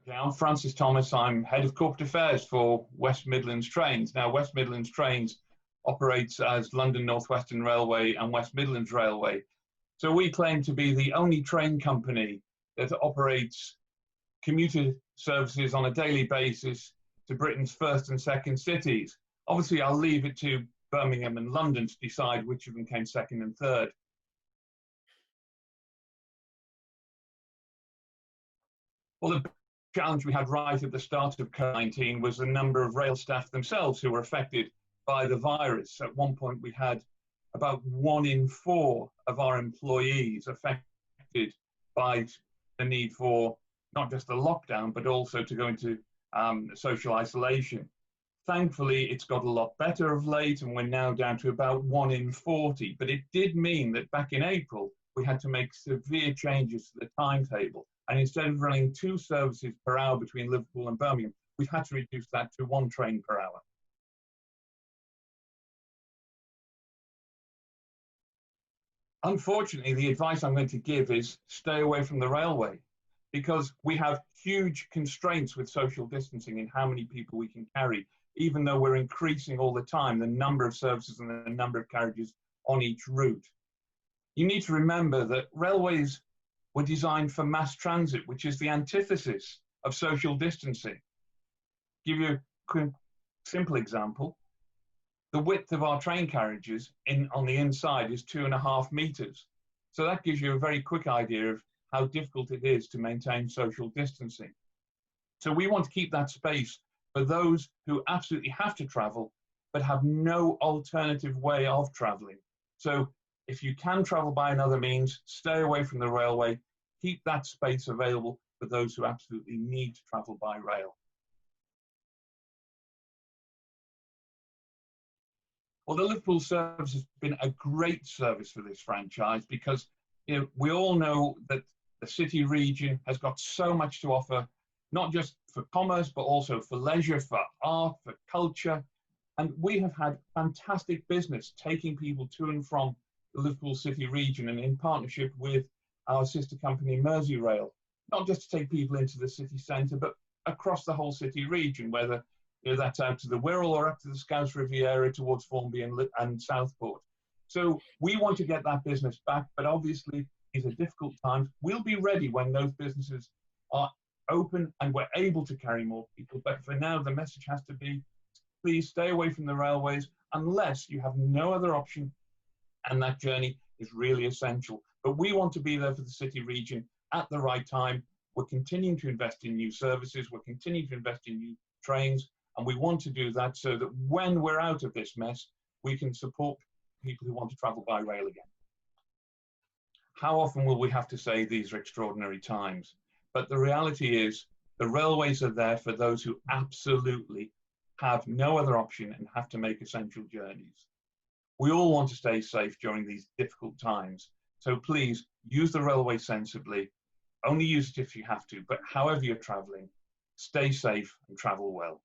Okay, I'm Francis Thomas. I'm Head of Corporate Affairs for West Midlands Trains. Now, West Midlands Trains operates as London North Western Railway and West Midlands Railway. So we claim to be the only train company that operates commuter services on a daily basis to Britain's first and second cities. Obviously, I'll leave it to Birmingham and London to decide which of them came second and third. Well, the challenge we had right at the start of COVID-19 was the number of rail staff themselves who were affected by the virus. At one point, we had about 1 in 4 of our employees affected by the need for not just the lockdown, but also to go into social isolation. Thankfully, it's got a lot better of late, and we're now down to about 1 in 40. But it did mean that back in April, we had to make severe changes to the timetable. And instead of running 2 services per hour between Liverpool and Birmingham, we've had to reduce that to 1 train per hour. Unfortunately, the advice I'm going to give is stay away from the railway, because we have huge constraints with social distancing in how many people we can carry, even though we're increasing all the time the number of services and the number of carriages on each route. You need to remember that railways were designed for mass transit, which is the antithesis of social distancing. Give you a quick, simple example. The width of our train carriages on the inside is 2.5 meters. So that gives you a very quick idea of how difficult it is to maintain social distancing. So we want to keep that space for those who absolutely have to travel, but have no alternative way of traveling. So if you can travel by another means, stay away from the railway, keep that space available for those who absolutely need to travel by rail. Well, the Liverpool service has been a great service for this franchise because we all know that the city region has got so much to offer, not just for commerce, but also for leisure, for art, for culture. And we have had fantastic business taking people to and from the Liverpool city region, and in partnership with our sister company Merseyrail, not just to take people into the city centre, but across the whole city region, whether that's out to the Wirral or up to the Scouse Riviera towards Formby and Southport. So we want to get that business back, but obviously these are difficult times. We'll be ready when those businesses are open and we're able to carry more people. But for now, the message has to be, please stay away from the railways unless you have no other option and that journey is really essential. But we want to be there for the city region at the right time. We're continuing to invest in new services. We're continuing to invest in new trains. And we want to do that so that when we're out of this mess, we can support people who want to travel by rail again. How often will we have to say these are extraordinary times? But the reality is the railways are there for those who absolutely have no other option and have to make essential journeys. We all want to stay safe during these difficult times. So please use the railway sensibly. Only use it if you have to, but however you're traveling, stay safe and travel well.